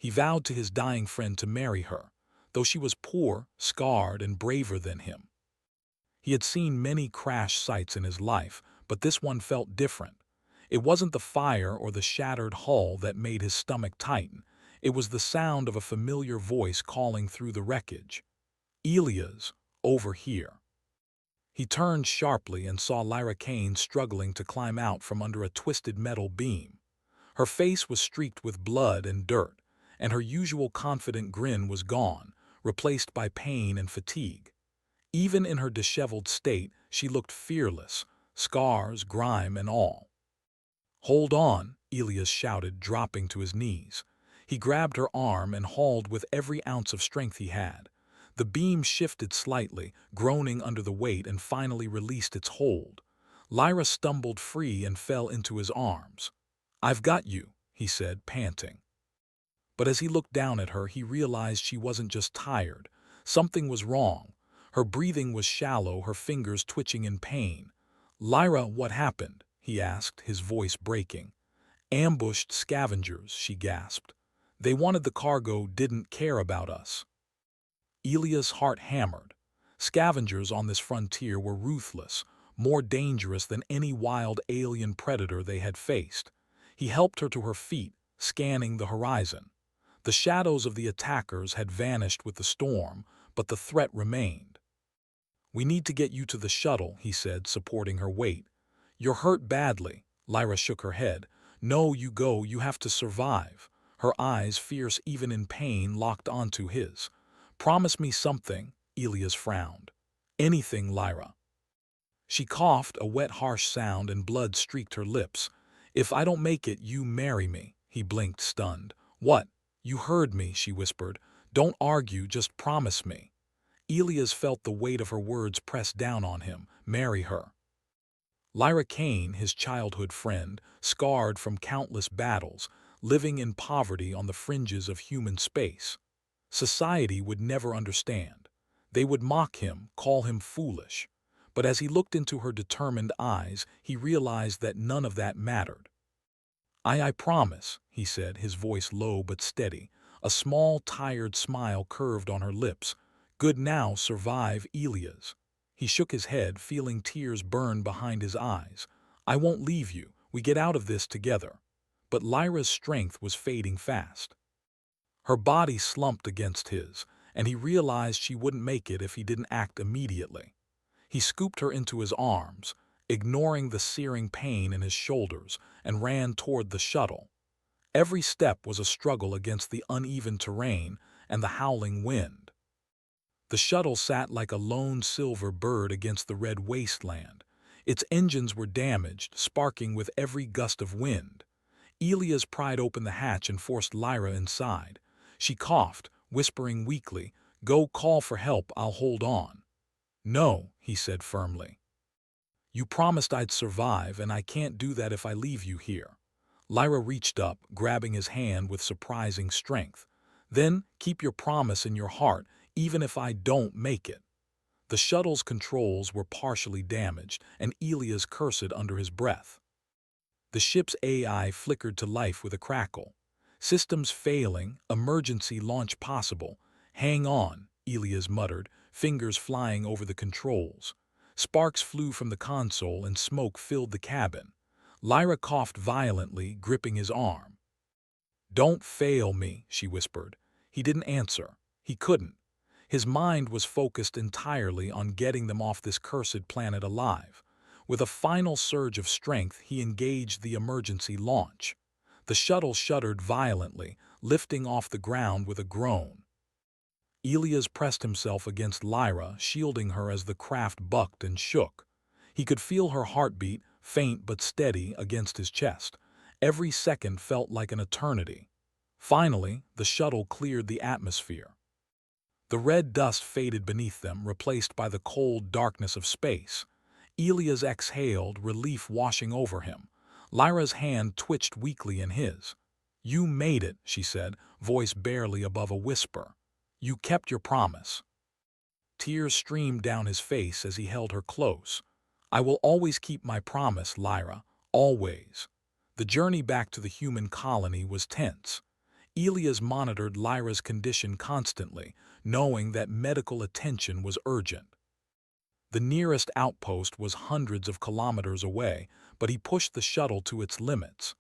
He vowed to his dying friend to marry her, though she was poor, scarred, and braver than him. He had seen many crash sites in his life, but this one felt different. It wasn't the fire or the shattered hull that made his stomach tighten. It was the sound of a familiar voice calling through the wreckage. "Elias, over here." He turned sharply and saw Lyra Kane struggling to climb out from under a twisted metal beam. Her face was streaked with blood and dirt, and her usual confident grin was gone, replaced by pain and fatigue. Even in her disheveled state, she looked fearless, scars, grime, and all. "Hold on," Elias shouted, dropping to his knees. He grabbed her arm and hauled with every ounce of strength he had. The beam shifted slightly, groaning under the weight, and finally released its hold. Lyra stumbled free and fell into his arms. "I've got you," he said, panting. But as he looked down at her, he realized she wasn't just tired. Something was wrong. Her breathing was shallow, her fingers twitching in pain. "Lyra, what happened?" he asked, his voice breaking. "Ambushed scavengers," she gasped. "They wanted the cargo, didn't care about us." Elias' heart hammered. Scavengers on this frontier were ruthless, more dangerous than any wild alien predator they had faced. He helped her to her feet, scanning the horizon. The shadows of the attackers had vanished with the storm, but the threat remained. "We need to get you to the shuttle," he said, supporting her weight. "You're hurt badly." Lyra shook her head. "No, you go, you have to survive." Her eyes, fierce even in pain, locked onto his. "Promise me something," Elias frowned. "Anything, Lyra." She coughed, a wet, harsh sound, and blood streaked her lips. "If I don't make it, you marry me." He blinked, stunned. "What?" "You heard me," she whispered. "Don't argue, just promise me." Elias felt the weight of her words press down on him. Marry her. Lyra Kane, his childhood friend, scarred from countless battles, living in poverty on the fringes of human space. Society would never understand. They would mock him, call him foolish. But as he looked into her determined eyes, he realized that none of that mattered. I promise," he said, his voice low but steady. A small, tired smile curved on her lips. "Good, now survive, Elias." He shook his head, feeling tears burn behind his eyes. "I won't leave you. We get out of this together." But Lyra's strength was fading fast. Her body slumped against his, and he realized she wouldn't make it if he didn't act immediately. He scooped her into his arms, ignoring the searing pain in his shoulders, and ran toward the shuttle. Every step was a struggle against the uneven terrain and the howling wind. The shuttle sat like a lone silver bird against the red wasteland. Its engines were damaged, sparking with every gust of wind. Elias pried open the hatch and forced Lyra inside. She coughed, whispering weakly, "Go call for help, I'll hold on." "No," he said firmly. "You promised I'd survive, and I can't do that if I leave you here." Lyra reached up, grabbing his hand with surprising strength. "Then keep your promise in your heart, even if I don't make it." The shuttle's controls were partially damaged, and Elias cursed under his breath. The ship's AI flickered to life with a crackle. "Systems failing, emergency launch possible." "Hang on," Elias muttered, fingers flying over the controls. Sparks flew from the console and smoke filled the cabin. Lyra coughed violently, gripping his arm. "Don't fail me," she whispered. He didn't answer. He couldn't. His mind was focused entirely on getting them off this cursed planet alive. With a final surge of strength, he engaged the emergency launch. The shuttle shuddered violently, lifting off the ground with a groan. Elias pressed himself against Lyra, shielding her as the craft bucked and shook. He could feel her heartbeat, faint but steady, against his chest. Every second felt like an eternity. Finally, the shuttle cleared the atmosphere. The red dust faded beneath them, replaced by the cold darkness of space. Elias exhaled, relief washing over him. Lyra's hand twitched weakly in his. "You made it," she said, voice barely above a whisper. "You kept your promise." Tears streamed down his face as he held her close. "I will always keep my promise, Lyra, always." The journey back to the human colony was tense. Elias monitored Lyra's condition constantly, knowing that medical attention was urgent. The nearest outpost was hundreds of kilometers away, but he pushed the shuttle to its limits.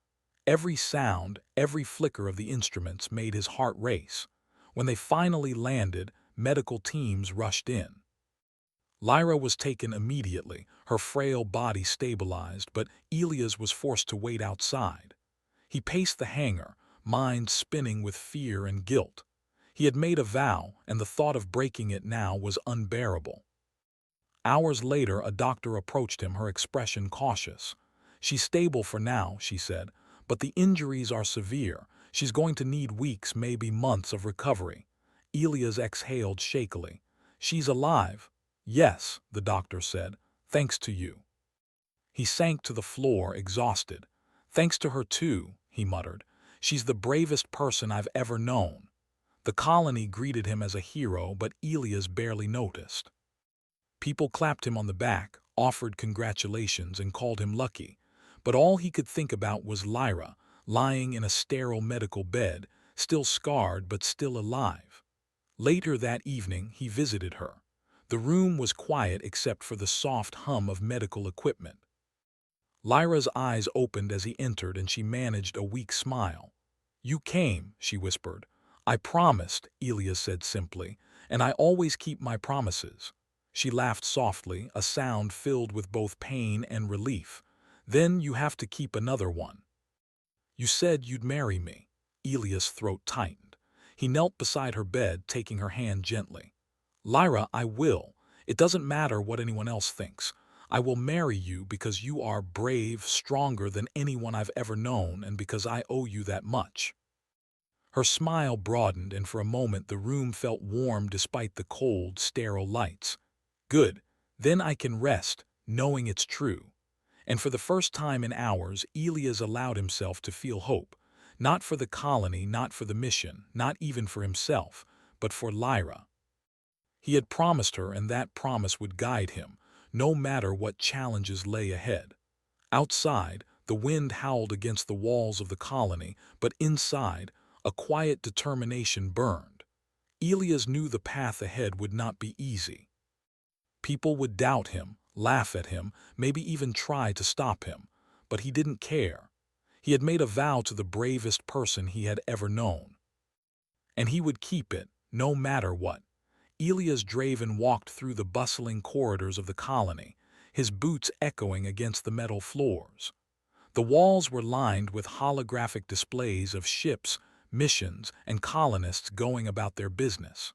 Every sound, every flicker of the instruments made his heart race. When they finally landed, medical teams rushed in. Lyra was taken immediately, her frail body stabilized, but Elias was forced to wait outside. He paced the hangar, mind spinning with fear and guilt. He had made a vow, and the thought of breaking it now was unbearable. Hours later, a doctor approached him, her expression cautious. "She's stable for now," she said, "but the injuries are severe. She's going to need weeks, maybe months of recovery." Elias exhaled shakily. "She's alive." "Yes," the doctor said, "thanks to you." He sank to the floor, exhausted. "Thanks to her too," he muttered. "She's the bravest person I've ever known." The colony greeted him as a hero, but Elias barely noticed. People clapped him on the back, offered congratulations, and called him lucky. But all he could think about was Lyra, lying in a sterile medical bed, still scarred but still alive. Later that evening, he visited her. The room was quiet except for the soft hum of medical equipment. Lyra's eyes opened as he entered, and she managed a weak smile. "You came," she whispered. "I promised," Elias said simply, "and I always keep my promises." She laughed softly, a sound filled with both pain and relief. "Then you have to keep another one." "You said you'd marry me." Elias' throat tightened. He knelt beside her bed, taking her hand gently. "Lyra, I will. It doesn't matter what anyone else thinks. I will marry you because you are brave, stronger than anyone I've ever known, and because I owe you that much." Her smile broadened, and for a moment the room felt warm despite the cold, sterile lights. "Good. Then I can rest, knowing it's true." And for the first time in hours, Elias allowed himself to feel hope. Not for the colony, not for the mission, not even for himself, but for Lyra. He had promised her, and that promise would guide him, no matter what challenges lay ahead. Outside, the wind howled against the walls of the colony, but inside, a quiet determination burned. Elias knew the path ahead would not be easy. People would doubt him, laugh at him, maybe even try to stop him, but he didn't care. He had made a vow to the bravest person he had ever known. And he would keep it, no matter what. Elias Draven walked through the bustling corridors of the colony, his boots echoing against the metal floors. The walls were lined with holographic displays of ships, missions, and colonists going about their business.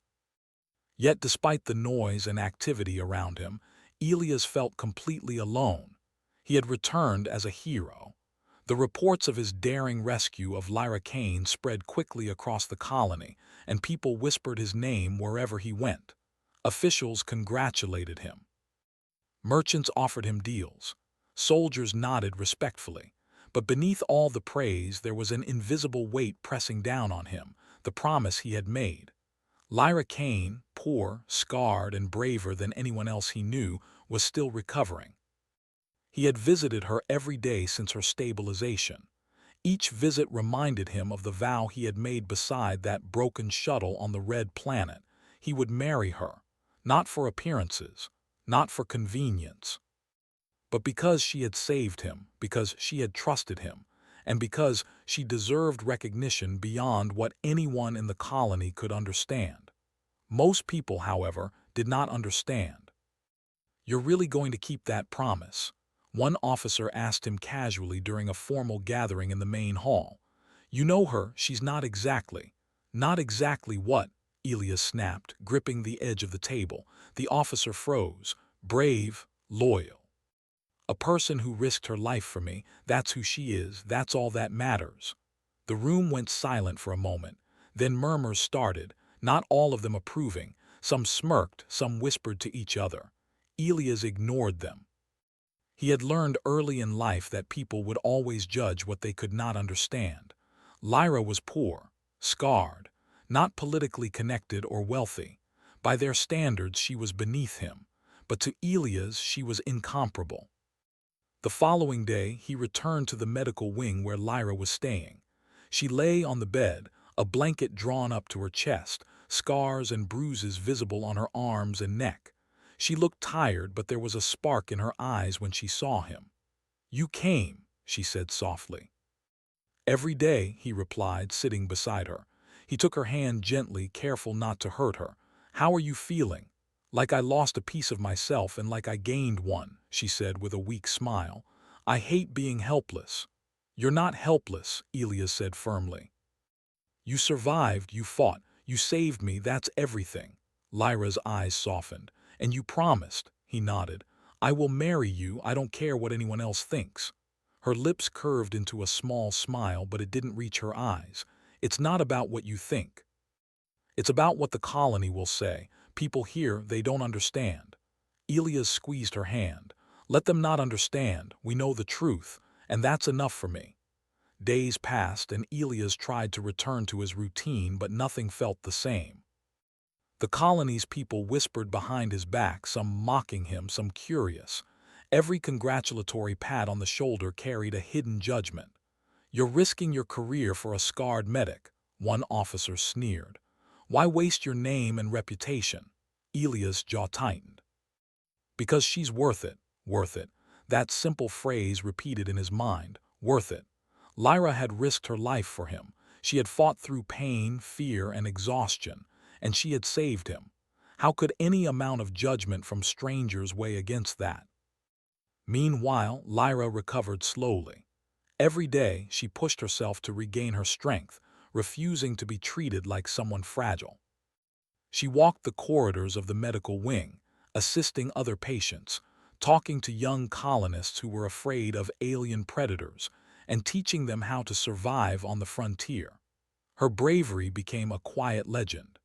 Yet despite the noise and activity around him, Elias felt completely alone. He had returned as a hero. The reports of his daring rescue of Lyra Kane spread quickly across the colony, and people whispered his name wherever he went. Officials congratulated him. Merchants offered him deals. Soldiers nodded respectfully. But beneath all the praise, there was an invisible weight pressing down on him, the promise he had made. Lyra Kane, poor, scarred, and braver than anyone else he knew, was still recovering. He had visited her every day since her stabilization. Each visit reminded him of the vow he had made beside that broken shuttle on the Red Planet. He would marry her, not for appearances, not for convenience, but because she had saved him, because she had trusted him, and because she deserved recognition beyond what anyone in the colony could understand. Most people, however, did not understand. "You're really going to keep that promise?" One officer asked him casually during a formal gathering in the main hall. "You know her, she's not exactly." "Not exactly what?" Elias snapped, gripping the edge of the table. The officer froze. "Brave, loyal. A person who risked her life for me, that's who she is, that's all that matters." The room went silent for a moment. Then murmurs started, not all of them approving. Some smirked, some whispered to each other. Elias ignored them. He had learned early in life that people would always judge what they could not understand. Lyra was poor, scarred, not politically connected or wealthy. By their standards, she was beneath him. But to Elias, she was incomparable. The following day, he returned to the medical wing where Lyra was staying. She lay on the bed, a blanket drawn up to her chest, scars and bruises visible on her arms and neck. She looked tired, but there was a spark in her eyes when she saw him. "You came," she said softly. "Every day," he replied, sitting beside her. He took her hand gently, careful not to hurt her. "How are you feeling?" "Like I lost a piece of myself and like I gained one," she said with a weak smile. "I hate being helpless." "You're not helpless," Elias said firmly. "You survived, you fought, you saved me, that's everything." Lyra's eyes softened. "And you promised," he nodded. "I will marry you, I don't care what anyone else thinks." Her lips curved into a small smile, but it didn't reach her eyes. "It's not about what you think. It's about what the colony will say. People here, they don't understand." Elias squeezed her hand. "Let them not understand, we know the truth, and that's enough for me." Days passed, and Elias tried to return to his routine, but nothing felt the same. The colony's people whispered behind his back, some mocking him, some curious. Every congratulatory pat on the shoulder carried a hidden judgment. "You're risking your career for a scarred medic," one officer sneered. "Why waste your name and reputation?" Elias' jaw tightened. "Because she's worth it, worth it." That simple phrase repeated in his mind, worth it. Lyra had risked her life for him. She had fought through pain, fear, and exhaustion, and she had saved him. How could any amount of judgment from strangers weigh against that? Meanwhile, Lyra recovered slowly. Every day, she pushed herself to regain her strength, refusing to be treated like someone fragile. She walked the corridors of the medical wing, assisting other patients, talking to young colonists who were afraid of alien predators, and teaching them how to survive on the frontier. Her bravery became a quiet legend.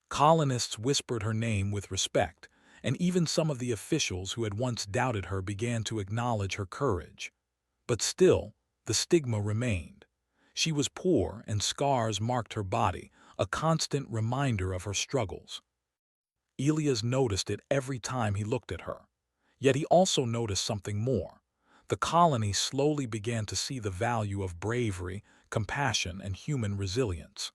Colonists whispered her name with respect, and even some of the officials who had once doubted her began to acknowledge her courage. But still, the stigma remained. She was poor, and scars marked her body, a constant reminder of her struggles. Elias noticed it every time he looked at her. Yet he also noticed something more. The colony slowly began to see the value of bravery, compassion, and human resilience.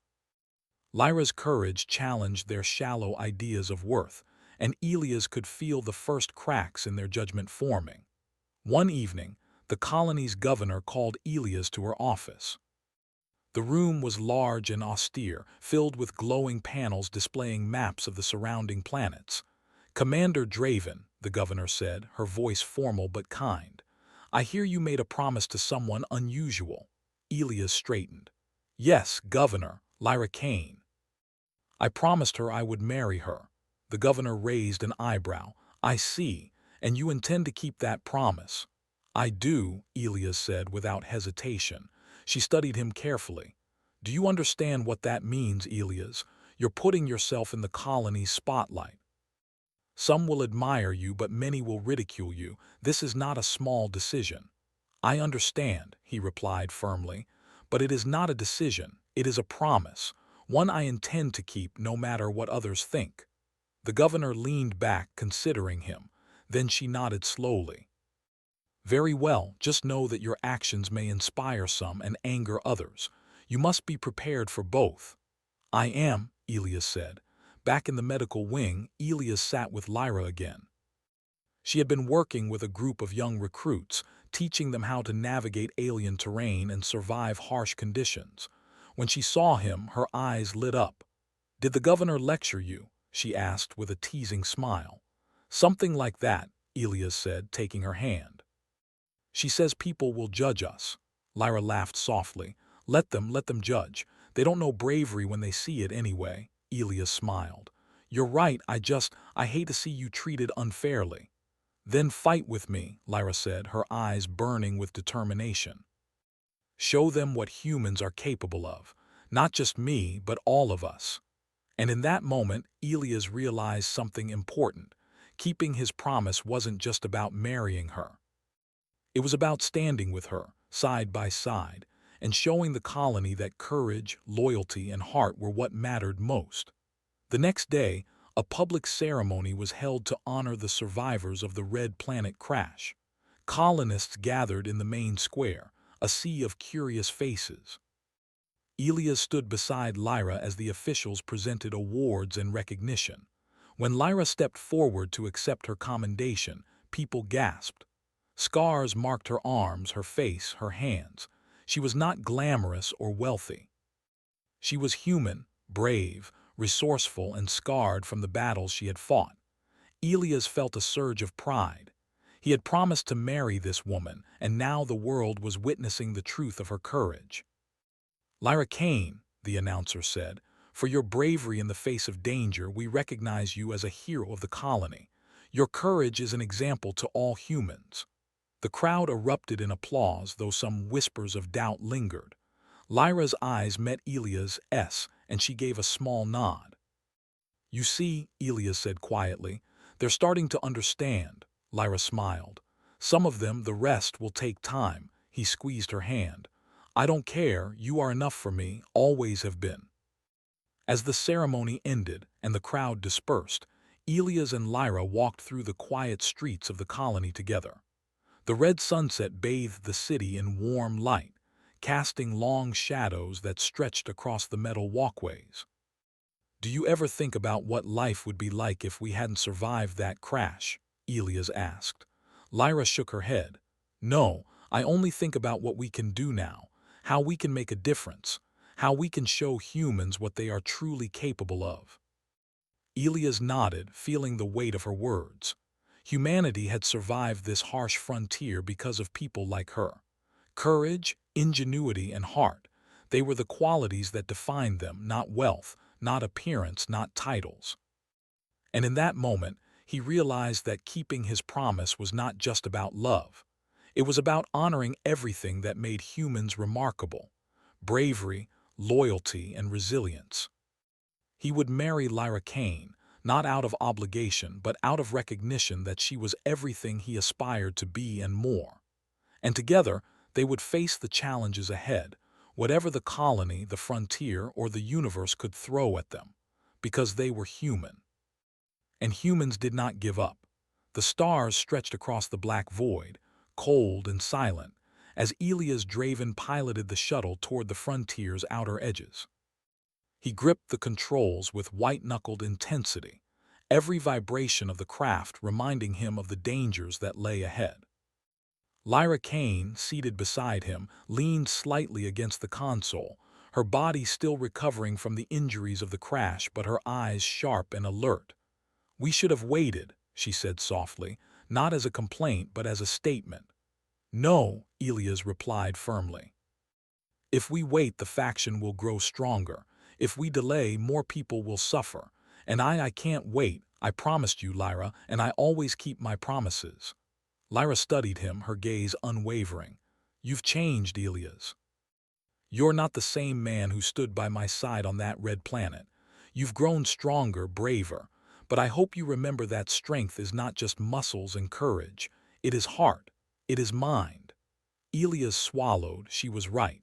Lyra's courage challenged their shallow ideas of worth, and Elias could feel the first cracks in their judgment forming. One evening, the colony's governor called Elias to her office. The room was large and austere, filled with glowing panels displaying maps of the surrounding planets. "Commander Draven," the governor said, her voice formal but kind, "I hear you made a promise to someone unusual." Elias straightened. "Yes, Governor, Lyra Kane. I promised her I would marry her." The governor raised an eyebrow. "I see, and you intend to keep that promise." "I do," Elias said without hesitation. She studied him carefully. "Do you understand what that means, Elias? You're putting yourself in the colony's spotlight. Some will admire you, but many will ridicule you. This is not a small decision." "I understand," he replied firmly, "but it is not a decision, it is a promise, one I intend to keep no matter what others think." The governor leaned back, considering him. Then she nodded slowly. "Very well, just know that your actions may inspire some and anger others. You must be prepared for both." "I am," Elias said. Back in the medical wing, Elias sat with Lyra again. She had been working with a group of young recruits, teaching them how to navigate alien terrain and survive harsh conditions. When she saw him, her eyes lit up. "Did the governor lecture you?" she asked with a teasing smile. "Something like that," Elias said, taking her hand. "She says people will judge us." Lyra laughed softly. Let them judge. They don't know bravery when they see it anyway." Elias smiled. "You're right, I hate to see you treated unfairly." "Then fight with me," Lyra said, her eyes burning with determination. "Show them what humans are capable of. Not just me, but all of us." And in that moment, Elias realized something important. Keeping his promise wasn't just about marrying her. It was about standing with her, side by side, and showing the colony that courage, loyalty, and heart were what mattered most. The next day, a public ceremony was held to honor the survivors of the Red Planet crash. Colonists gathered in the main square, a sea of curious faces. Elias stood beside Lyra as the officials presented awards and recognition. When Lyra stepped forward to accept her commendation, people gasped. Scars marked her arms, her face, her hands. She was not glamorous or wealthy. She was human, brave, resourceful, and scarred from the battles she had fought. Elias felt a surge of pride. He had promised to marry this woman, and now the world was witnessing the truth of her courage. "Lyra Kane," the announcer said, "for your bravery in the face of danger, we recognize you as a hero of the colony. Your courage is an example to all humans." The crowd erupted in applause, though some whispers of doubt lingered. Lyra's eyes met Elias's, and she gave a small nod. "You see," Elias said quietly, "they're starting to understand." Lyra smiled. "Some of them, the rest will take time." He squeezed her hand. "I don't care, you are enough for me, always have been." As the ceremony ended and the crowd dispersed, Elias and Lyra walked through the quiet streets of the colony together. The red sunset bathed the city in warm light, casting long shadows that stretched across the metal walkways. "Do you ever think about what life would be like if we hadn't survived that crash?" Elias asked. Lyra shook her head. "No, I only think about what we can do now, how we can make a difference, how we can show humans what they are truly capable of." Elias nodded, feeling the weight of her words. Humanity had survived this harsh frontier because of people like her. Courage, ingenuity, and heart, they were the qualities that defined them, not wealth, not appearance, not titles. And in that moment, he realized that keeping his promise was not just about love. It was about honoring everything that made humans remarkable: bravery, loyalty, and resilience. He would marry Lyra Kane, not out of obligation, but out of recognition that she was everything he aspired to be and more. And together, they would face the challenges ahead, whatever the colony, the frontier, or the universe could throw at them, because they were human. And humans did not give up. The stars stretched across the black void, cold and silent, as Elias Draven piloted the shuttle toward the frontier's outer edges. He gripped the controls with white-knuckled intensity, every vibration of the craft reminding him of the dangers that lay ahead. Lyra Kane, seated beside him, leaned slightly against the console, her body still recovering from the injuries of the crash but her eyes sharp and alert. "We should have waited," she said softly, not as a complaint but as a statement. "No," Elias replied firmly. "If we wait, the faction will grow stronger. If we delay, more people will suffer. And I can't wait. I promised you, Lyra, and I always keep my promises." Lyra studied him, her gaze unwavering. "You've changed, Elias. You're not the same man who stood by my side on that red planet. You've grown stronger, braver. But I hope you remember that strength is not just muscles and courage. It is heart. It is mind." Elias swallowed. She was right.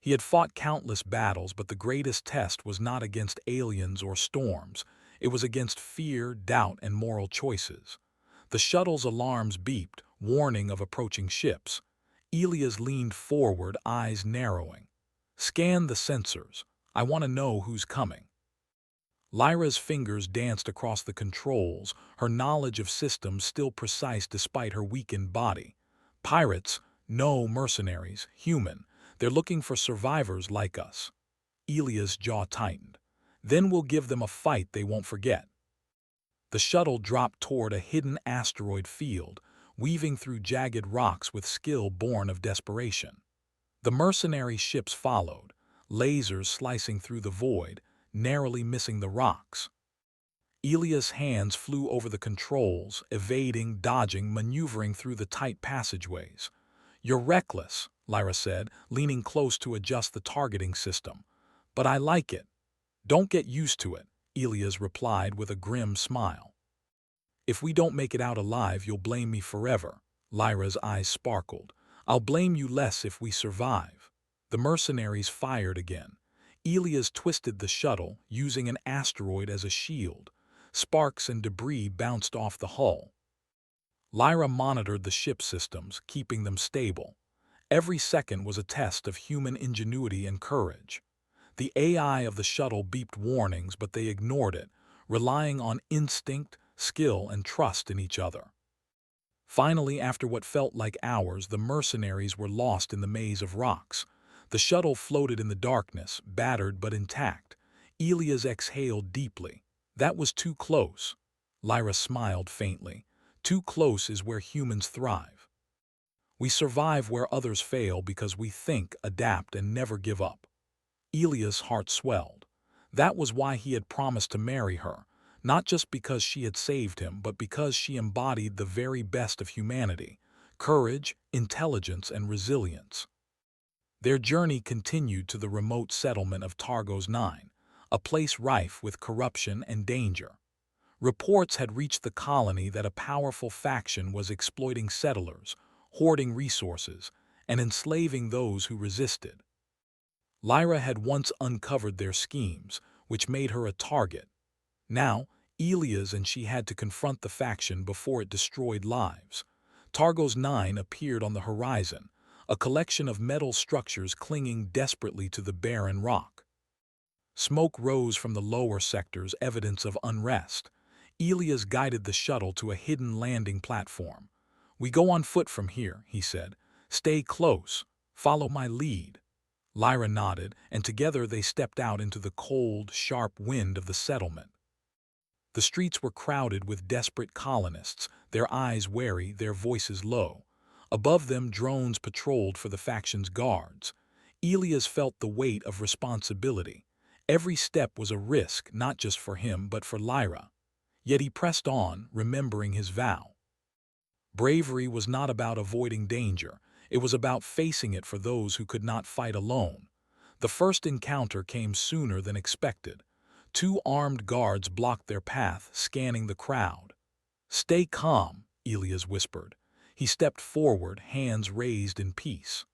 He had fought countless battles, but the greatest test was not against aliens or storms. It was against fear, doubt, and moral choices. The shuttle's alarms beeped, warning of approaching ships. Elias leaned forward, eyes narrowing. "Scan the sensors. I want to know who's coming." Lyra's fingers danced across the controls, her knowledge of systems still precise despite her weakened body. "Pirates, no mercenaries, human. They're looking for survivors like us." Elias' jaw tightened. "Then we'll give them a fight they won't forget." The shuttle dropped toward a hidden asteroid field, weaving through jagged rocks with skill born of desperation. The mercenary ships followed, lasers slicing through the void, narrowly missing the rocks. Elias' hands flew over the controls, evading, dodging, maneuvering through the tight passageways. "You're reckless," Lyra said, leaning close to adjust the targeting system. "But I like it." "Don't get used to it," Elias replied with a grim smile. "If we don't make it out alive, you'll blame me forever." Lyra's eyes sparkled. "I'll blame you less if we survive." The mercenaries fired again. Elias twisted the shuttle, using an asteroid as a shield. Sparks and debris bounced off the hull. Lyra monitored the ship systems, keeping them stable. Every second was a test of human ingenuity and courage. The AI of the shuttle beeped warnings, but they ignored it, relying on instinct, skill, and trust in each other. Finally, after what felt like hours, the mercenaries were lost in the maze of rocks. The shuttle floated in the darkness, battered but intact. Elias exhaled deeply. That was too close. Lyra smiled faintly. Too close is where humans thrive. We survive where others fail because we think, adapt, and never give up. Elias' heart swelled. That was why he had promised to marry her, not just because she had saved him, but because she embodied the very best of humanity: courage, intelligence, and resilience. Their journey continued to the remote settlement of Targos 9, a place rife with corruption and danger. Reports had reached the colony that a powerful faction was exploiting settlers, hoarding resources, and enslaving those who resisted. Lyra had once uncovered their schemes, which made her a target. Now, Elias and she had to confront the faction before it destroyed lives. Targos 9 appeared on the horizon, a collection of metal structures clinging desperately to the barren rock. Smoke rose from the lower sectors, evidence of unrest. Elias guided the shuttle to a hidden landing platform. "We go on foot from here," he said. "Stay close. Follow my lead." Lyra nodded, and together they stepped out into the cold, sharp wind of the settlement. The streets were crowded with desperate colonists, their eyes wary, their voices low. Above them, drones patrolled for the faction's guards. Elias felt the weight of responsibility. Every step was a risk, not just for him, but for Lyra. Yet he pressed on, remembering his vow. Bravery was not about avoiding danger. It was about facing it for those who could not fight alone. The first encounter came sooner than expected. Two armed guards blocked their path, scanning the crowd. "Stay calm," Elias whispered. He stepped forward, hands raised in peace.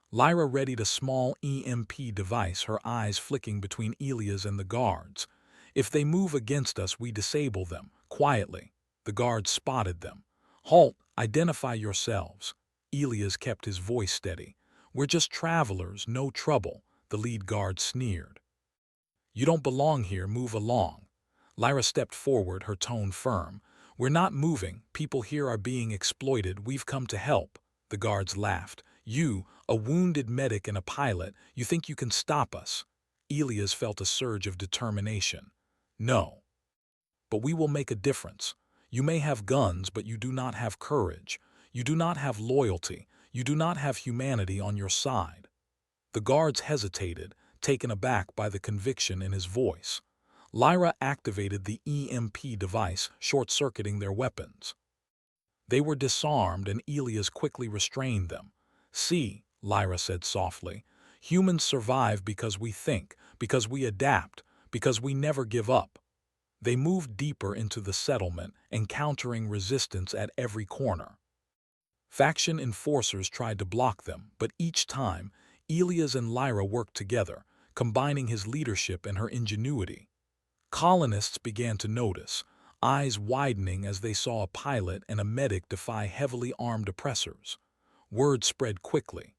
Lyra readied a small EMP device, her eyes flicking between Elias and the guards. "If they move against us, we disable them." Quietly, the guards spotted them. "Halt, identify yourselves." Elias kept his voice steady. "We're just travelers, no trouble," the lead guard sneered. "You don't belong here, move along." Lyra stepped forward, her tone firm. "We're not moving, people here are being exploited, we've come to help." The guards laughed. "You, a wounded medic and a pilot, you think you can stop us?" Elias felt a surge of determination. "No. But we will make a difference. You may have guns, but you do not have courage. You do not have loyalty. You do not have humanity on your side." The guards hesitated, taken aback by the conviction in his voice. Lyra activated the EMP device, short-circuiting their weapons. They were disarmed, and Elias quickly restrained them. "See," Lyra said softly, "humans survive because we think, because we adapt, because we never give up." They moved deeper into the settlement, encountering resistance at every corner. Faction enforcers tried to block them, but each time, Elias and Lyra worked together, combining his leadership and her ingenuity. Colonists began to notice, eyes widening as they saw a pilot and a medic defy heavily armed oppressors. Word spread quickly.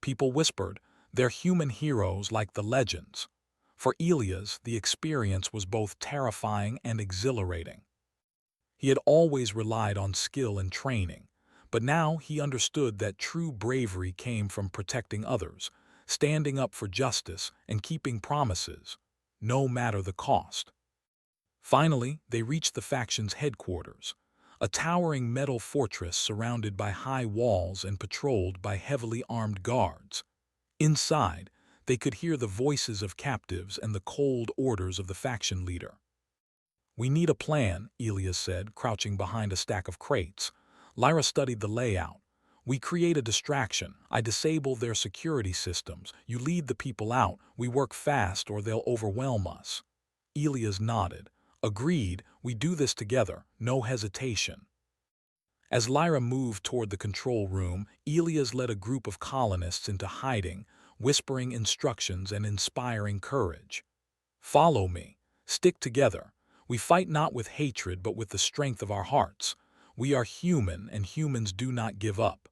People whispered, "They're human heroes like the legends." For Elias, the experience was both terrifying and exhilarating. He had always relied on skill and training, but now he understood that true bravery came from protecting others, standing up for justice, and keeping promises, no matter the cost. Finally, they reached the faction's headquarters, a towering metal fortress surrounded by high walls and patrolled by heavily armed guards. Inside, they could hear the voices of captives and the cold orders of the faction leader. "We need a plan," Elias said, crouching behind a stack of crates. Lyra studied the layout. "We create a distraction. I disable their security systems. You lead the people out. We work fast or they'll overwhelm us." Elias nodded. "Agreed, we do this together, no hesitation." As Lyra moved toward the control room, Elias led a group of colonists into hiding, whispering instructions and inspiring courage. "Follow me. Stick together. We fight not with hatred but with the strength of our hearts. We are human, and humans do not give up."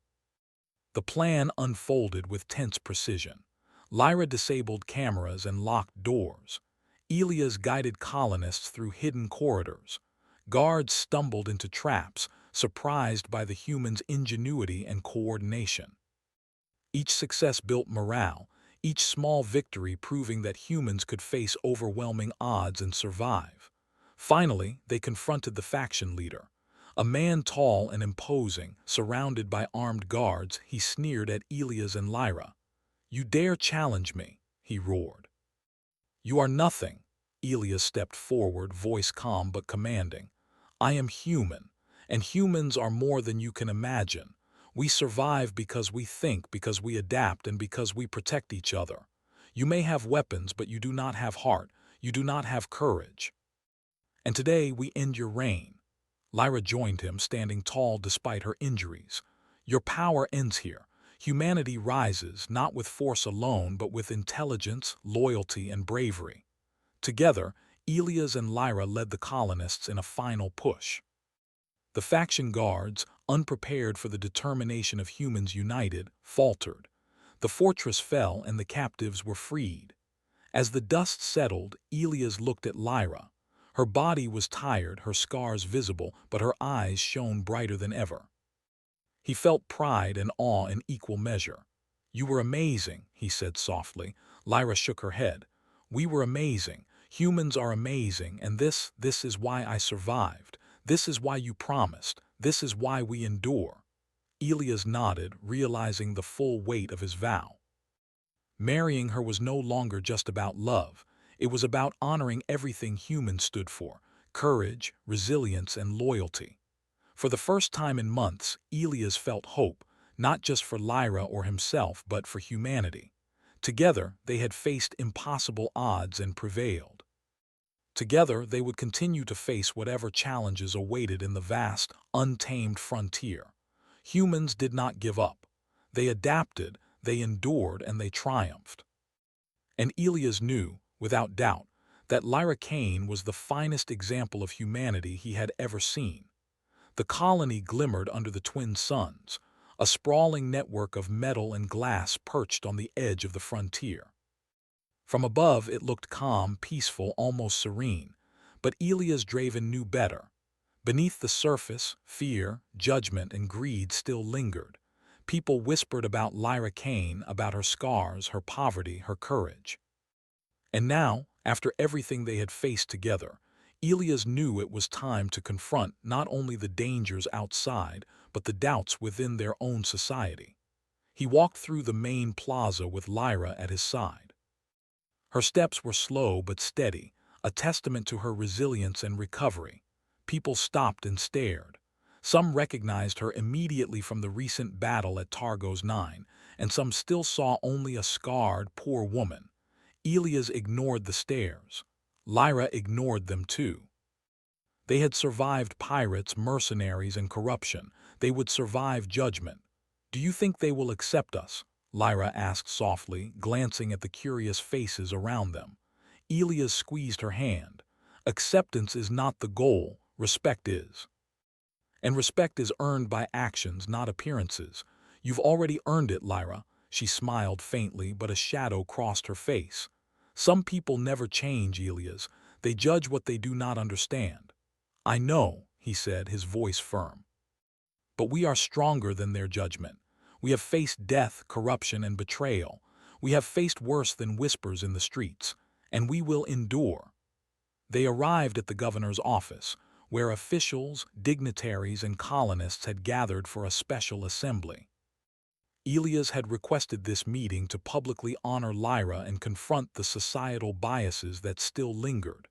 The plan unfolded with tense precision. Lyra disabled cameras and locked doors. Elias guided colonists through hidden corridors. Guards stumbled into traps, surprised by the humans' ingenuity and coordination. Each success built morale, each small victory proving that humans could face overwhelming odds and survive. Finally, they confronted the faction leader. A man tall and imposing, surrounded by armed guards, he sneered at Elias and Lyra. "You dare challenge me," he roared. "You are nothing." Elias stepped forward, voice calm but commanding. "I am human, and humans are more than you can imagine. We survive because we think, because we adapt, and because we protect each other. You may have weapons, but you do not have heart. You do not have courage. And today we end your reign." Lyra joined him, standing tall despite her injuries. "Your power ends here. Humanity rises, not with force alone, but with intelligence, loyalty, and bravery." Together, Elias and Lyra led the colonists in a final push. The faction guards, unprepared for the determination of humans united, faltered. The fortress fell and the captives were freed. As the dust settled, Elias looked at Lyra. Her body was tired, her scars visible, but her eyes shone brighter than ever. He felt pride and awe in equal measure. "You were amazing," he said softly. Lyra shook her head. "We were amazing. Humans are amazing, and this is why I survived. This is why you promised. This is why we endure." Elias nodded, realizing the full weight of his vow. Marrying her was no longer just about love. It was about honoring everything humans stood for: courage, resilience, and loyalty. For the first time in months, Elias felt hope, not just for Lyra or himself, but for humanity. Together, they had faced impossible odds and prevailed. Together, they would continue to face whatever challenges awaited in the vast, untamed frontier. Humans did not give up. They adapted, they endured, and they triumphed. And Elias knew, without doubt, that Lyra Kane was the finest example of humanity he had ever seen. The colony glimmered under the twin suns, a sprawling network of metal and glass perched on the edge of the frontier. From above, it looked calm, peaceful, almost serene. But Elias Draven knew better. Beneath the surface, fear, judgment, and greed still lingered. People whispered about Lyra Kane, about her scars, her poverty, her courage. And now, after everything they had faced together, Elias knew it was time to confront not only the dangers outside, but the doubts within their own society. He walked through the main plaza with Lyra at his side. Her steps were slow but steady, a testament to her resilience and recovery. People stopped and stared. Some recognized her immediately from the recent battle at Targos 9, and some still saw only a scarred, poor woman. Elias ignored the stares. Lyra ignored them too. They had survived pirates, mercenaries, and corruption. They would survive judgment. "Do you think they will accept us?" Lyra asked softly, glancing at the curious faces around them. Elias squeezed her hand. "Acceptance is not the goal, respect is. And respect is earned by actions, not appearances. You've already earned it, Lyra." She smiled faintly, but a shadow crossed her face. "Some people never change, Elias. They judge what they do not understand." "I know," he said, his voice firm. "But we are stronger than their judgment. We have faced death, corruption, and betrayal. We have faced worse than whispers in the streets, and we will endure." They arrived at the governor's office, where officials, dignitaries, and colonists had gathered for a special assembly. Elias had requested this meeting to publicly honor Lyra and confront the societal biases that still lingered.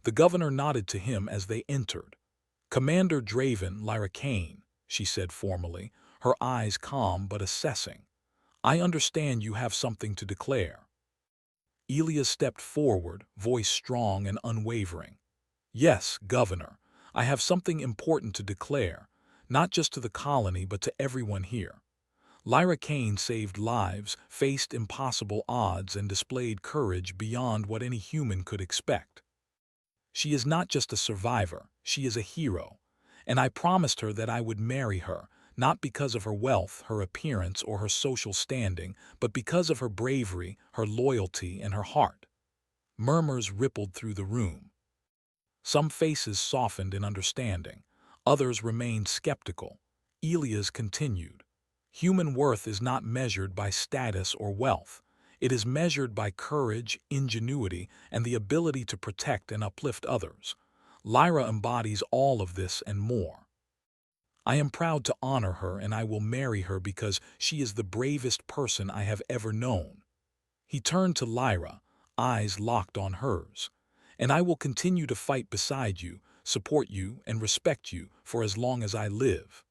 The governor nodded to him as they entered. "Commander Draven, Lyra Kane," she said formally, her eyes calm but assessing. "I understand you have something to declare." Elias stepped forward, voice strong and unwavering. "Yes, Governor, I have something important to declare, not just to the colony but to everyone here. Lyra Kane saved lives, faced impossible odds, and displayed courage beyond what any human could expect. She is not just a survivor, she is a hero. And I promised her that I would marry her, not because of her wealth, her appearance, or her social standing, but because of her bravery, her loyalty, and her heart. Murmurs rippled through the room. Some faces softened in understanding. Others remained skeptical. Elias continued. Human worth is not measured by status or wealth. It is measured by courage, ingenuity, and the ability to protect and uplift others. Lyra embodies all of this and more. I am proud to honor her, and I will marry her because she is the bravest person I have ever known. He turned to Lyra, eyes locked on hers. And I will continue to fight beside you, support you, and respect you for as long as I live.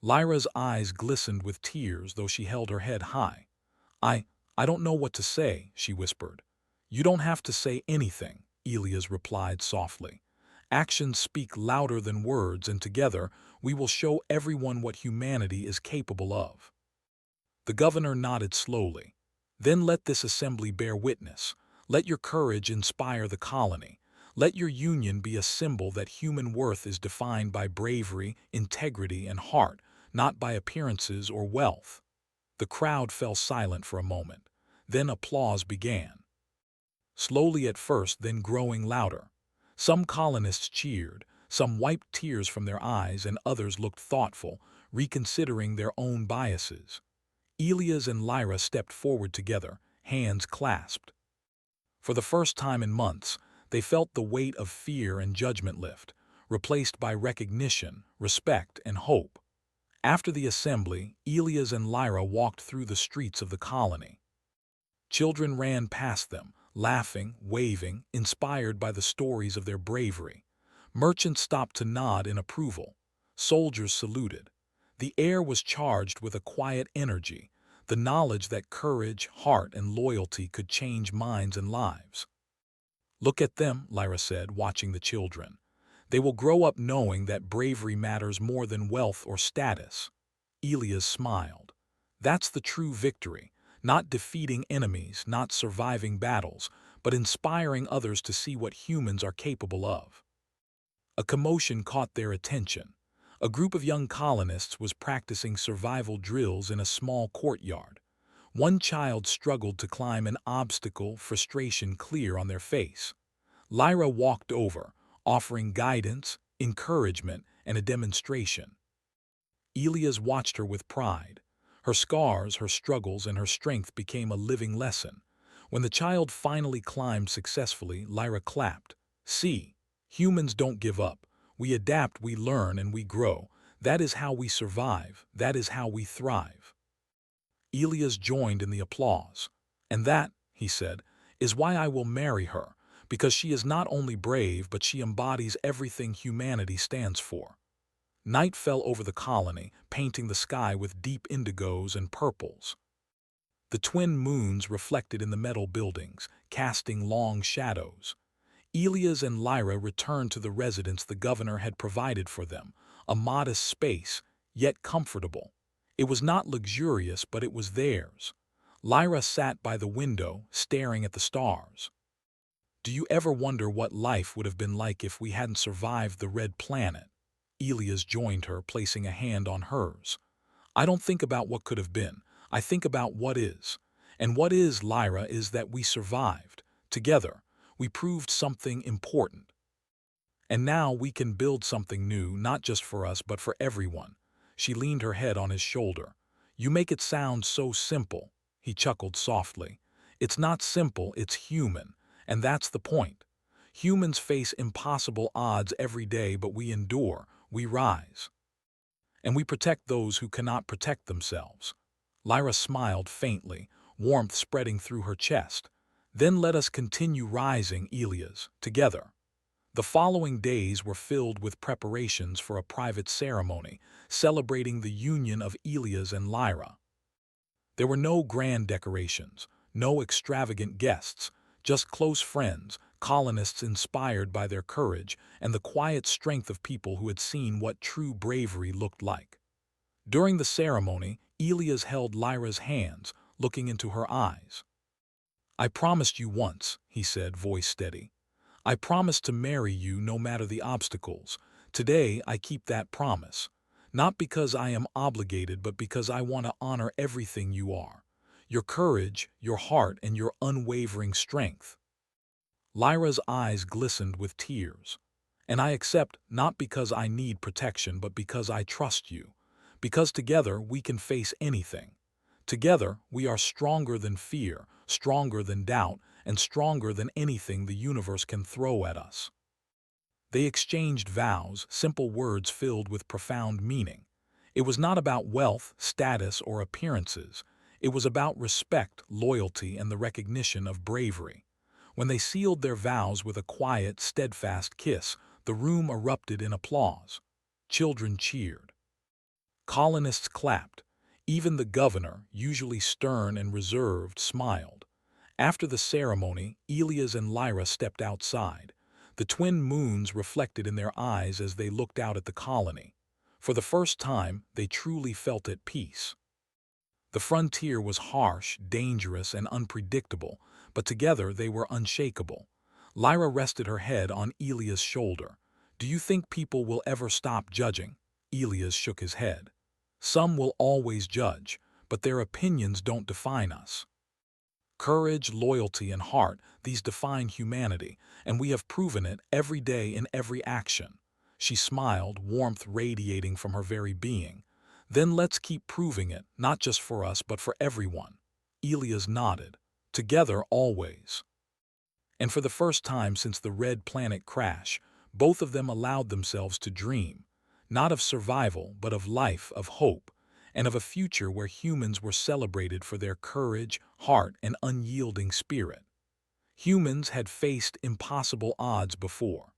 Lyra's eyes glistened with tears, though she held her head high. I don't know what to say, she whispered. You don't have to say anything, Elias replied softly. Actions speak louder than words, and together we will show everyone what humanity is capable of. The governor nodded slowly. Then let this assembly bear witness. Let your courage inspire the colony. Let your union be a symbol that human worth is defined by bravery, integrity, and heart, not by appearances or wealth. The crowd fell silent for a moment. Then applause began. Slowly at first, then growing louder. Some colonists cheered, some wiped tears from their eyes, and others looked thoughtful, reconsidering their own biases. Elias and Lyra stepped forward together, hands clasped. For the first time in months, they felt the weight of fear and judgment lift, replaced by recognition, respect, and hope. After the assembly, Elias and Lyra walked through the streets of the colony. Children ran past them, laughing, waving, inspired by the stories of their bravery. Merchants stopped to nod in approval. Soldiers saluted. The air was charged with a quiet energy, the knowledge that courage, heart, and loyalty could change minds and lives. Look at them, Lyra said, watching the children. They will grow up knowing that bravery matters more than wealth or status. Elias smiled. That's the true victory, not defeating enemies, not surviving battles, but inspiring others to see what humans are capable of. A commotion caught their attention. A group of young colonists was practicing survival drills in a small courtyard. One child struggled to climb an obstacle, frustration clear on their face. Lyra walked over, offering guidance, encouragement, and a demonstration. Elias watched her with pride. Her scars, her struggles, and her strength became a living lesson. When the child finally climbed successfully, Lyra clapped. See, humans don't give up. We adapt, we learn, and we grow. That is how we survive. That is how we thrive. Elias joined in the applause. And that, he said, is why I will marry her, because she is not only brave, but she embodies everything humanity stands for. Night fell over the colony, painting the sky with deep indigos and purples. The twin moons reflected in the metal buildings, casting long shadows. Elias and Lyra returned to the residence the governor had provided for them, a modest space, yet comfortable. It was not luxurious, but it was theirs. Lyra sat by the window, staring at the stars. Do you ever wonder what life would have been like if we hadn't survived the Red Planet? Elias joined her, placing a hand on hers. I don't think about what could have been. I think about what is. And what is, Lyra, is that we survived. Together, we proved something important. And now we can build something new, not just for us, but for everyone. She leaned her head on his shoulder. You make it sound so simple. He chuckled softly. It's not simple, it's human. And that's the point. Humans face impossible odds every day, but we endure, we rise. And we protect those who cannot protect themselves. Lyra smiled faintly, warmth spreading through her chest. Then let us continue rising, Elias, together. The following days were filled with preparations for a private ceremony, celebrating the union of Elias and Lyra. There were no grand decorations, no extravagant guests, just close friends, colonists inspired by their courage and the quiet strength of people who had seen what true bravery looked like. During the ceremony, Elias held Lyra's hands, looking into her eyes. I promised you once, he said, voice steady. I promised to marry you no matter the obstacles. Today I keep that promise. Not because I am obligated, but because I want to honor everything you are. Your courage, your heart, and your unwavering strength." Lyra's eyes glistened with tears. "And I accept not because I need protection, but because I trust you. Because together we can face anything. Together we are stronger than fear, stronger than doubt, and stronger than anything the universe can throw at us." They exchanged vows, simple words filled with profound meaning. It was not about wealth, status, or appearances. It was about respect, loyalty, and the recognition of bravery. When they sealed their vows with a quiet, steadfast kiss, the room erupted in applause. Children cheered. Colonists clapped. Even the governor, usually stern and reserved, smiled. After the ceremony, Elias and Lyra stepped outside. The twin moons reflected in their eyes as they looked out at the colony. For the first time, they truly felt at peace. The frontier was harsh, dangerous, and unpredictable, but together they were unshakable. Lyra rested her head on Elias' shoulder. "Do you think people will ever stop judging?" Elias shook his head. "Some will always judge, but their opinions don't define us. Courage, loyalty, and heart, these define humanity, and we have proven it every day in every action." She smiled, warmth radiating from her very being. "Then let's keep proving it, not just for us, but for everyone." Elias nodded. "Together always." And for the first time since the Red Planet crash, both of them allowed themselves to dream, not of survival, but of life, of hope, and of a future where humans were celebrated for their courage, heart, and unyielding spirit. Humans had faced impossible odds before.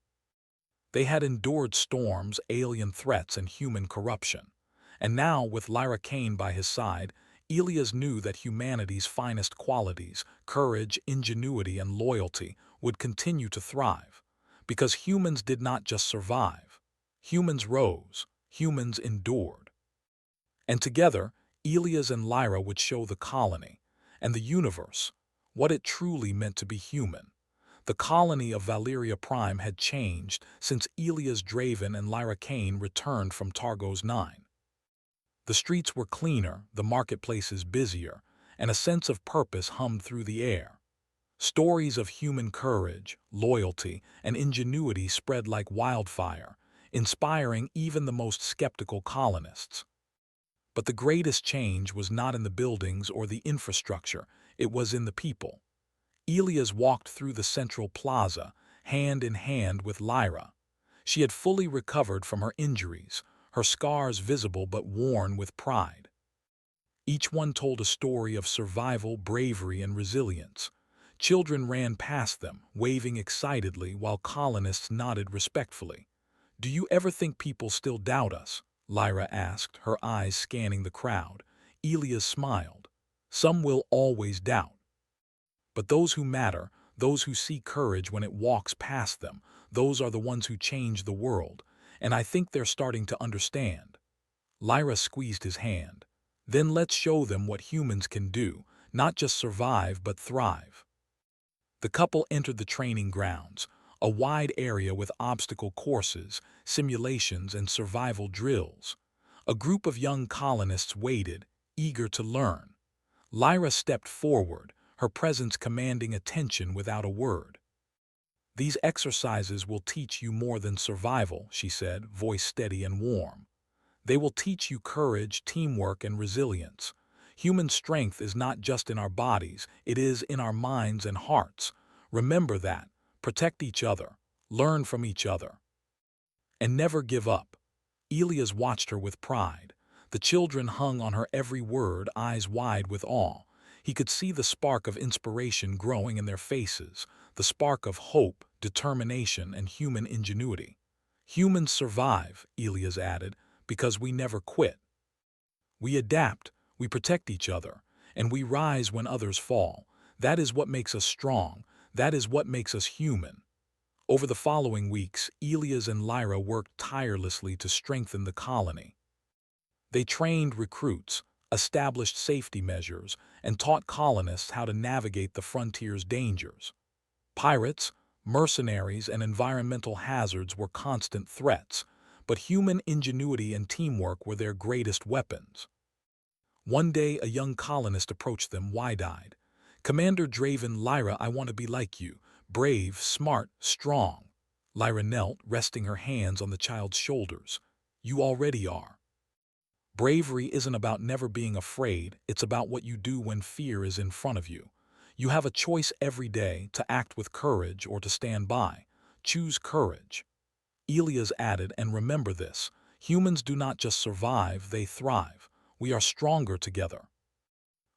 They had endured storms, alien threats, and human corruption. And now, with Lyra Kane by his side, Elias knew that humanity's finest qualities, courage, ingenuity, and loyalty, would continue to thrive. Because humans did not just survive. Humans rose. Humans endured. And together, Elias and Lyra would show the colony, and the universe, what it truly meant to be human. The colony of Valeria Prime had changed since Elias Draven and Lyra Kane returned from Targos 9. The streets were cleaner, the marketplaces busier, and a sense of purpose hummed through the air. Stories of human courage, loyalty, and ingenuity spread like wildfire, inspiring even the most skeptical colonists. But the greatest change was not in the buildings or the infrastructure, it was in the people. Elias walked through the central plaza, hand in hand with Lyra. She had fully recovered from her injuries, her scars visible but worn with pride. Each one told a story of survival, bravery, and resilience. Children ran past them, waving excitedly while colonists nodded respectfully. "Do you ever think people still doubt us?" Lyra asked, her eyes scanning the crowd. Elias smiled. "Some will always doubt. But those who matter, those who see courage when it walks past them, those are the ones who change the world, and I think they're starting to understand." Lyra squeezed his hand. "Then let's show them what humans can do, not just survive but thrive." The couple entered the training grounds, a wide area with obstacle courses, simulations, and survival drills. A group of young colonists waited, eager to learn. Lyra stepped forward, her presence commanding attention without a word. "These exercises will teach you more than survival," she said, voice steady and warm. "They will teach you courage, teamwork, and resilience. Human strength is not just in our bodies, it is in our minds and hearts. Remember that. Protect each other. Learn from each other. And never give up." Elias watched her with pride. The children hung on her every word, eyes wide with awe. He could see the spark of inspiration growing in their faces, the spark of hope, determination, and human ingenuity. "Humans survive," Elias added, "because we never quit. We adapt, we protect each other, and we rise when others fall. That is what makes us strong. That is what makes us human." Over the following weeks, Elias and Lyra worked tirelessly to strengthen the colony. They trained recruits, established safety measures, and taught colonists how to navigate the frontier's dangers. Pirates, mercenaries, and environmental hazards were constant threats, but human ingenuity and teamwork were their greatest weapons. One day, a young colonist approached them wide-eyed. "Commander Draven, Lyra, I want to be like you. Brave, smart, strong." Lyra knelt, resting her hands on the child's shoulders. "You already are." Bravery isn't about never being afraid, it's about what you do when fear is in front of you. You have a choice every day to act with courage or to stand by. Choose courage. Elias added, "And remember this, humans do not just survive, they thrive. We are stronger together.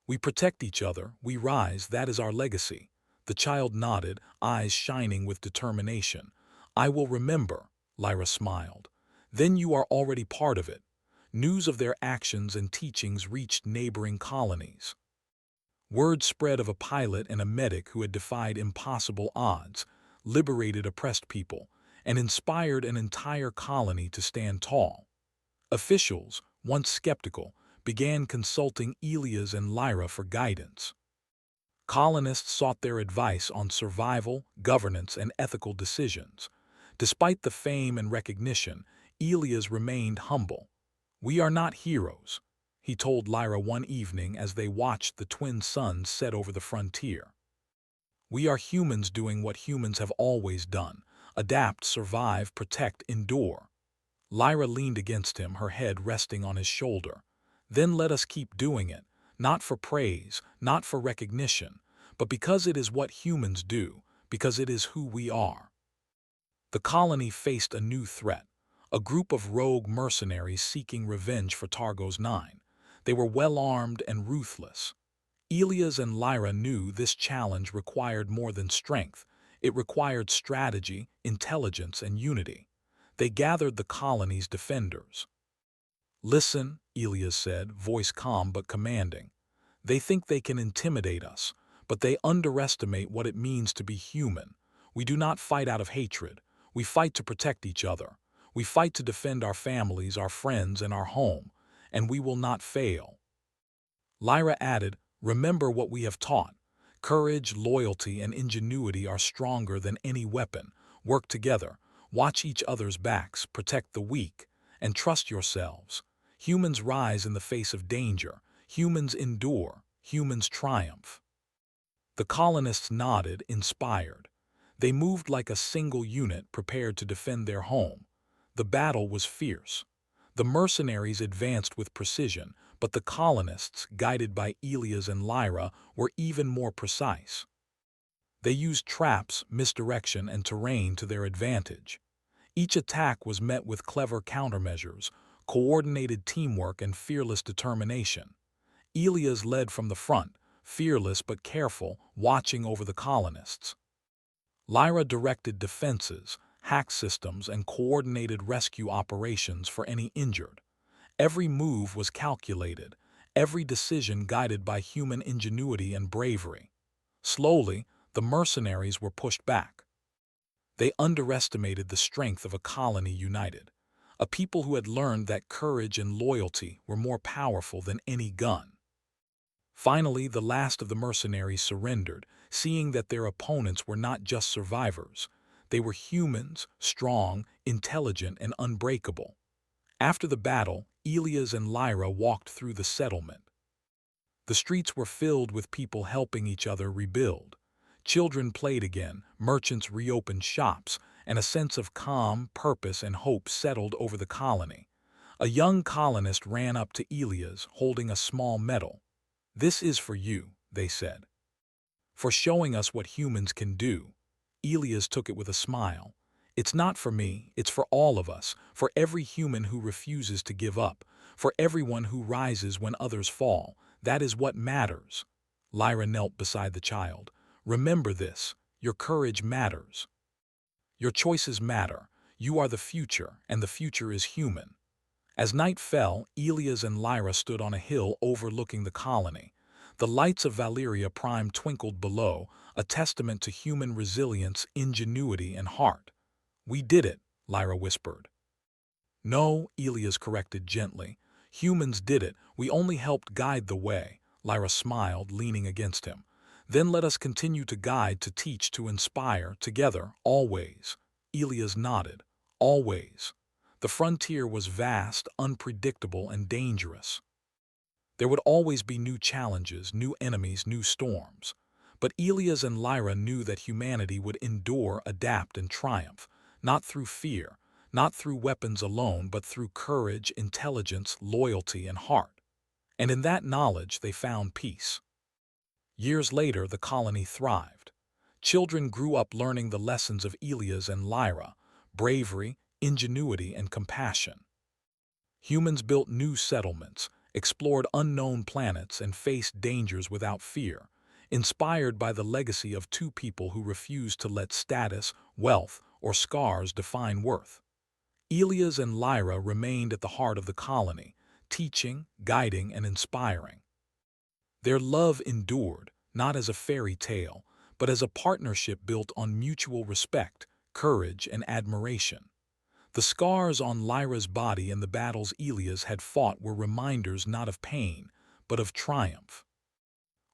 We protect each other, we rise, that is our legacy." The child nodded, eyes shining with determination. "I will remember," Lyra smiled. "Then you are already part of it." News of their actions and teachings reached neighboring colonies. Word spread of a pilot and a medic who had defied impossible odds, liberated oppressed people, and inspired an entire colony to stand tall. Officials, once skeptical, began consulting Elias and Lyra for guidance. Colonists sought their advice on survival, governance, and ethical decisions. Despite the fame and recognition, Elias remained humble. "We are not heroes," he told Lyra one evening as they watched the twin suns set over the frontier. "We are humans doing what humans have always done: adapt, survive, protect, endure." Lyra leaned against him, her head resting on his shoulder. "Then let us keep doing it, not for praise, not for recognition, but because it is what humans do, because it is who we are." The colony faced a new threat, a group of rogue mercenaries seeking revenge for Targo's Nine. They were well-armed and ruthless. Elias and Lyra knew this challenge required more than strength. It required strategy, intelligence, and unity. They gathered the colony's defenders. "Listen," Elias said, voice calm but commanding. "They think they can intimidate us, but they underestimate what it means to be human. We do not fight out of hatred. We fight to protect each other. We fight to defend our families, our friends, and our home, and we will not fail." Lyra added, "Remember what we have taught. Courage, loyalty, and ingenuity are stronger than any weapon. Work together. Watch each other's backs, protect the weak, and trust yourselves. Humans rise in the face of danger. Humans endure. Humans triumph." The colonists nodded, inspired. They moved like a single unit, prepared to defend their home. The battle was fierce. The mercenaries advanced with precision, but the colonists, guided by Elias and Lyra, were even more precise. They used traps, misdirection, and terrain to their advantage. Each attack was met with clever countermeasures, coordinated teamwork, and fearless determination. Elias led from the front, fearless but careful, watching over the colonists. Lyra directed defenses, hack systems, and coordinated rescue operations for any injured. Every move was calculated, every decision guided by human ingenuity and bravery. Slowly, the mercenaries were pushed back. They underestimated the strength of a colony united, a people who had learned that courage and loyalty were more powerful than any gun. Finally, the last of the mercenaries surrendered, seeing that their opponents were not just survivors. They were humans, strong, intelligent, and unbreakable. After the battle, Elias and Lyra walked through the settlement. The streets were filled with people helping each other rebuild. Children played again, merchants reopened shops, and a sense of calm, purpose, and hope settled over the colony. A young colonist ran up to Elias, holding a small medal. "This is for you," they said, "for showing us what humans can do." Elias took it with a smile. "It's not for me, it's for all of us, for every human who refuses to give up, for everyone who rises when others fall. That is what matters." Lyra knelt beside the child. "Remember this, your courage matters. Your choices matter. You are the future, and the future is human." As night fell, Elias and Lyra stood on a hill overlooking the colony. The lights of Valeria Prime twinkled below, a testament to human resilience, ingenuity, and heart. "We did it," Lyra whispered. "No," Elias corrected gently. "Humans did it. We only helped guide the way." Lyra smiled, leaning against him. "Then let us continue to guide, to teach, to inspire, together, always." Elias nodded. "Always." The frontier was vast, unpredictable, and dangerous. There would always be new challenges, new enemies, new storms. But Elias and Lyra knew that humanity would endure, adapt, and triumph, not through fear, not through weapons alone, but through courage, intelligence, loyalty, and heart. And in that knowledge they found peace. Years later, the colony thrived. Children grew up learning the lessons of Elias and Lyra: bravery, ingenuity, and compassion. Humans built new settlements, explored unknown planets, and faced dangers without fear, inspired by the legacy of two people who refused to let status, wealth, or scars define worth. Elias and Lyra remained at the heart of the colony, teaching, guiding, and inspiring. Their love endured, not as a fairy tale, but as a partnership built on mutual respect, courage, and admiration. The scars on Lyra's body and the battles Elias had fought were reminders not of pain, but of triumph.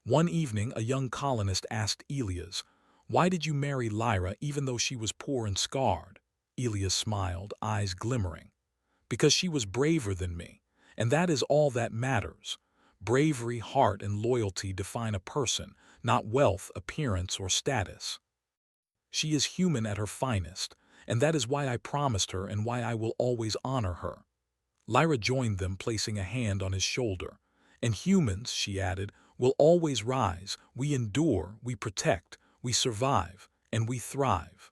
One evening, a young colonist asked Elias, "Why did you marry Lyra even though she was poor and scarred?" Elias smiled, eyes glimmering. "Because she was braver than me, and that is all that matters. Bravery, heart, and loyalty define a person, not wealth, appearance, or status. She is human at her finest, and that is why I promised her and why I will always honor her." Lyra joined them, placing a hand on his shoulder. "And humans," she added, "will always rise. We endure, we protect, we survive, and we thrive."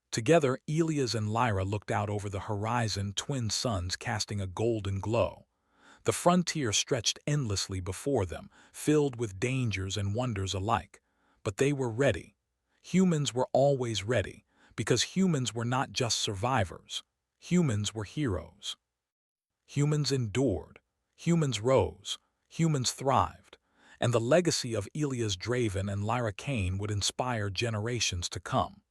Together, Elias and Lyra looked out over the horizon, twin suns casting a golden glow. The frontier stretched endlessly before them, filled with dangers and wonders alike. But they were ready. Humans were always ready, because humans were not just survivors. Humans were heroes. Humans endured. Humans rose. Humans thrived. And the legacy of Elias Draven and Lyra Kane would inspire generations to come.